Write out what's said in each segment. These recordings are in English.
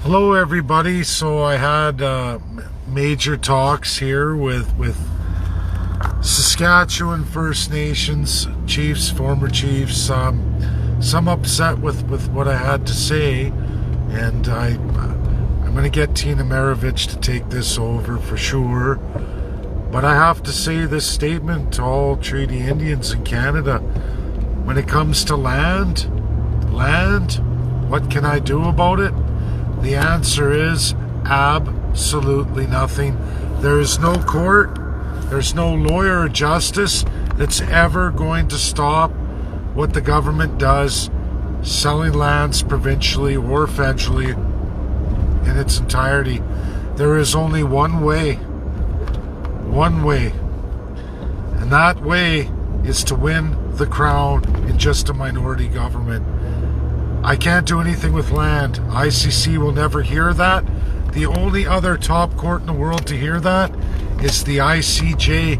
Hello everybody. So I had major talks here with Saskatchewan First Nations chiefs, former chiefs, some upset with what I had to say, and I'm going to get Tina Marovich to take this over for sure. But I have to say this statement to all Treaty Indians in Canada. When it comes to land, what can I do about it? The answer is absolutely nothing. There is no court, there's no lawyer or justice that's ever going to stop what the government does, selling lands provincially or federally in its entirety. There is only one way, and that way is to win the crown in just a minority government. I can't do anything with land. ICC will never hear that. The only other top court in the world to hear that is the ICJ.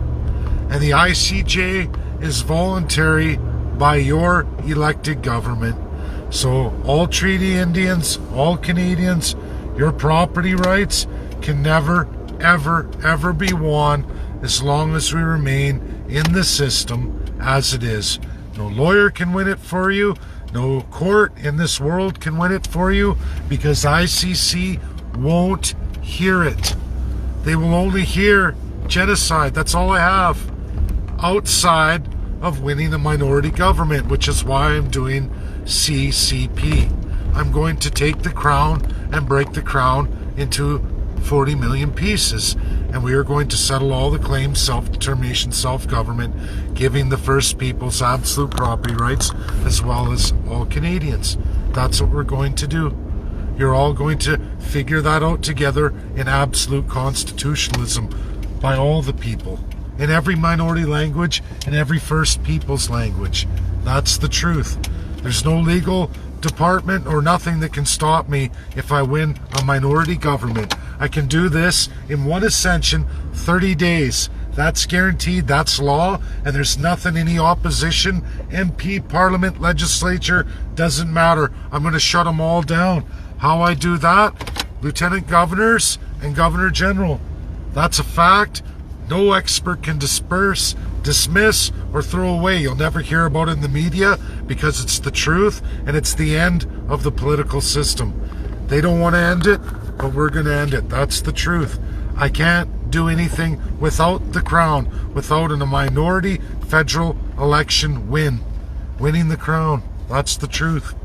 And the ICJ is voluntary by your elected government. So all Treaty Indians, all Canadians, your property rights can never, ever be won as long as we remain in the system as it is. No lawyer can win it for you. No court in this world can win it for you, because ICC won't hear it. They will only hear genocide. That's all I have outside of winning a minority government, which is why I'm doing CCP. I'm going to take the crown and break the crown into 40 million pieces, and we are going to settle all the claims, self-determination, self-government, giving the First Peoples absolute property rights as well as all Canadians. That's what we're going to do. You're all going to figure that out together in absolute constitutionalism by all the people, in every minority language, in every First Peoples language. That's the truth. There's no legal department or nothing that can stop me if I win a minority government. I can do this in one ascension, 30 days. That's guaranteed, that's law, and there's nothing any opposition, MP, Parliament, Legislature, doesn't matter. I'm going to shut them all down. How I do that? Lieutenant Governors and Governor General. That's a fact. No expert can dismiss, or throw away. You'll never hear about it in the media because it's the truth, and it's the end of the political system. They don't want to end it, but we're going to end it. That's the truth. I can't do anything without the crown, without a minority federal election winning the crown. That's the truth.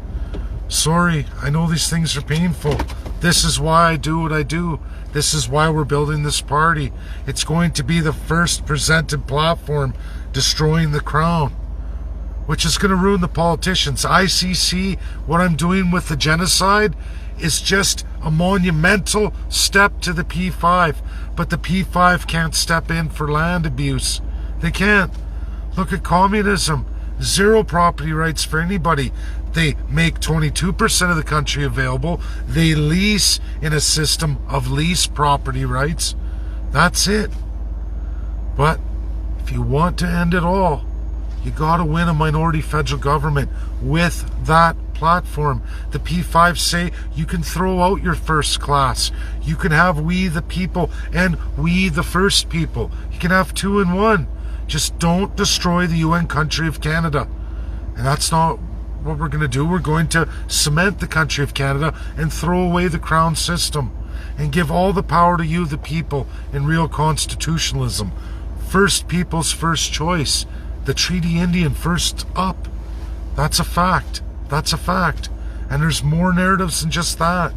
Sorry, I know these things are painful. This is why I do what I do. This is why we're building this party. It's going to be the first presented platform destroying the crown, which is going to ruin the politicians. ICC, what I'm doing with the genocide, is just a monumental step to the P5. But the P5 can't step in for land abuse. They can't. Look at communism. Zero property rights for anybody. They make 22% of the country available. They lease in a system of lease property rights. That's it. But if you want to end it all, you got to win a minority federal government with that platform. The P5 say you can throw out your first class. You can have we the people and we the first people. You can have two in one. Just don't destroy the UN country of Canada. And that's not what we're going to do. We're going to cement the country of Canada and throw away the crown system and give all the power to you, the people, in real constitutionalism. First People's first choice. The Treaty Indian first up. That's a fact. That's a fact. And there's more narratives than just that.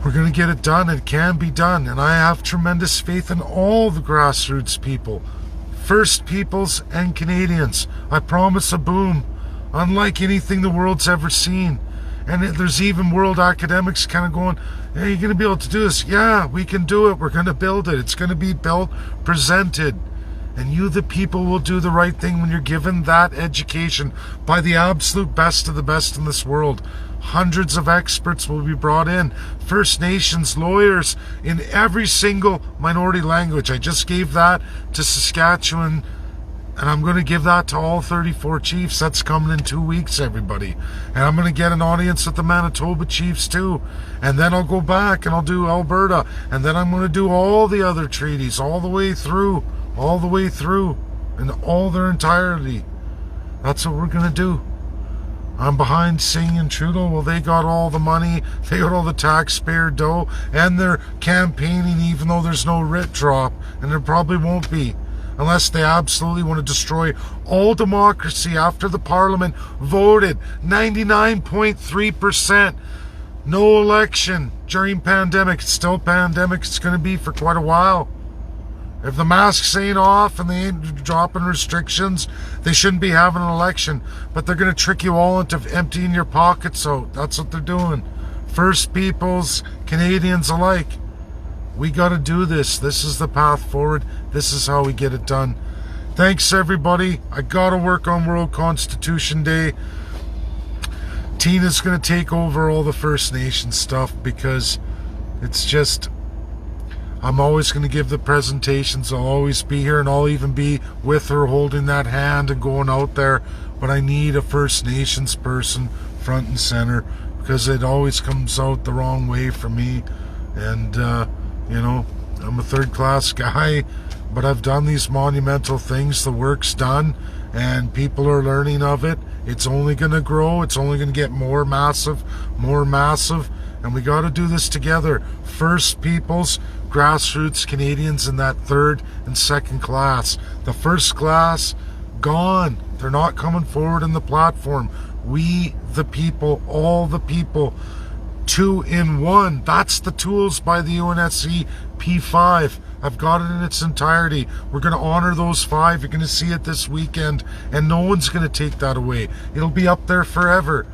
We're going to get it done. It can be done. And I have tremendous faith in all the grassroots people. First Peoples and Canadians. I promise a boom. Unlike anything the world's ever seen. And there's even world academics kind of going, hey, you're going to be able to do this. Yeah, we can do it. We're going to build it. It's going to be built, presented. And you, the people, will do the right thing when you're given that education by the absolute best of the best in this world. Hundreds of experts will be brought in. First Nations, lawyers in every single minority language. I just gave that to Saskatchewan And I'm going to give that to all 34 chiefs. That's coming in 2 weeks, everybody. And I'm going to get an audience with the Manitoba chiefs too. And then I'll go back and I'll do Alberta. And then I'm going to do all the other treaties all the way through, in all their entirety. That's what we're going to do. I'm behind Singh and Trudeau. Well, they got all the money. They got all the taxpayer dough. And they're campaigning even though there's no writ drop. And there probably won't be. Unless they absolutely want to destroy all democracy after the parliament voted 99.3%. No election during pandemic. It's still pandemic. It's going to be for quite a while. If the masks ain't off and they ain't dropping restrictions, they shouldn't be having an election. But they're going to trick you all into emptying your pockets out. That's what they're doing. First Peoples, Canadians alike. We got to do this. This is the path forward. This is how we get it done. Thanks, everybody. I got to work on World Constitution Day. Tina's going to take over all the First Nations stuff because it's just... I'm always going to give the presentations. I'll always be here, and I'll even be with her holding that hand and going out there. But I need a First Nations person front and center because it always comes out the wrong way for me. And, you know, I'm a third-class guy, but I've done these monumental things. The work's done, and people are learning of it. It's only going to grow. It's only going to get more massive, and we got to do this together. First Peoples, grassroots Canadians in that third and second class. The first class, gone. They're not coming forward in the platform. We, the people, all the people, 2 in 1. That's the tools by the UNSC P5. I've got it in its entirety. We're going to honor those 5. You're going to see it this weekend, and no one's going to take that away. It'll be up there forever.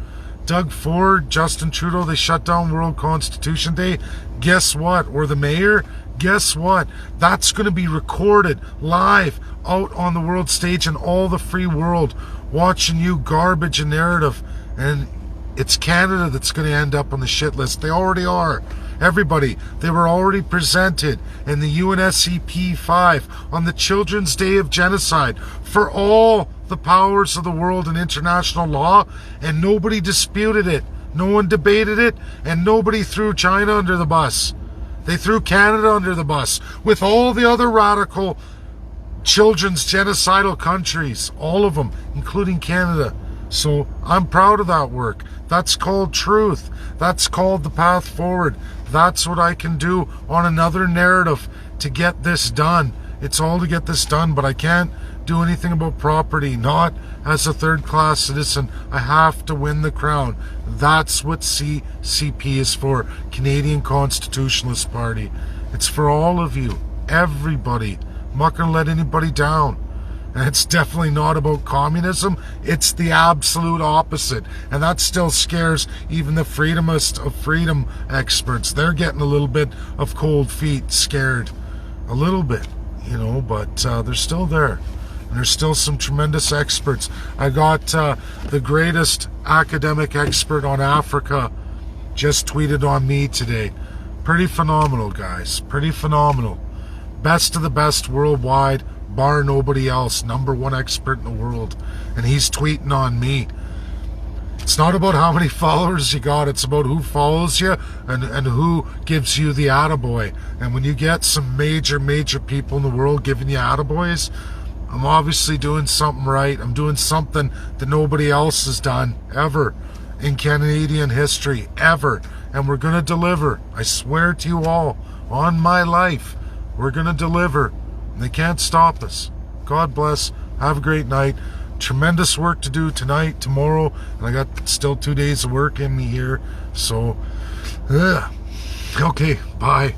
Doug Ford, Justin Trudeau, they shut down World Constitution Day. Guess what? Or the mayor? Guess what? That's going to be recorded live out on the world stage and all the free world watching you garbage a narrative. And it's Canada that's going to end up on the shit list. They already are. Everybody, they were already presented in the UNSC P5 on the Children's Day of Genocide for all the powers of the world and international law, and nobody disputed it. No one debated it, and nobody threw China under the bus. They threw Canada under the bus with all the other radical children's genocidal countries, all of them, including Canada. So I'm proud of that work. That's called truth. That's called the path forward. That's what I can do on another narrative to get this done. It's all to get this done, but I can't do anything about property, not as a third-class citizen. I have to win the crown. That's what CCP is for, Canadian Constitutionalist Party. It's for all of you, everybody. I'm not going to let anybody down. And it's definitely not about communism. It's the absolute opposite. And that still scares even the freedomist of freedom experts. They're getting a little bit of cold feet, scared. A little bit, you know, but they're still there. And there's still some tremendous experts. I got the greatest academic expert on Africa just tweeted on me today. Pretty phenomenal, guys. Pretty phenomenal. Best of the best worldwide. Bar nobody else, #1 expert in the world, and he's tweeting on me. It's not about how many followers you got, it's about who follows you and who gives you the attaboy. And when you get some major people in the world giving you attaboys, I'm obviously doing something right. I'm doing something that nobody else has done ever in Canadian history, ever. And we're going to deliver. I swear to you all, on my life, we're going to deliver. They can't stop us. God bless. Have a great night. Tremendous work to do tonight, tomorrow, and I got still 2 days of work in me here. So, okay, bye.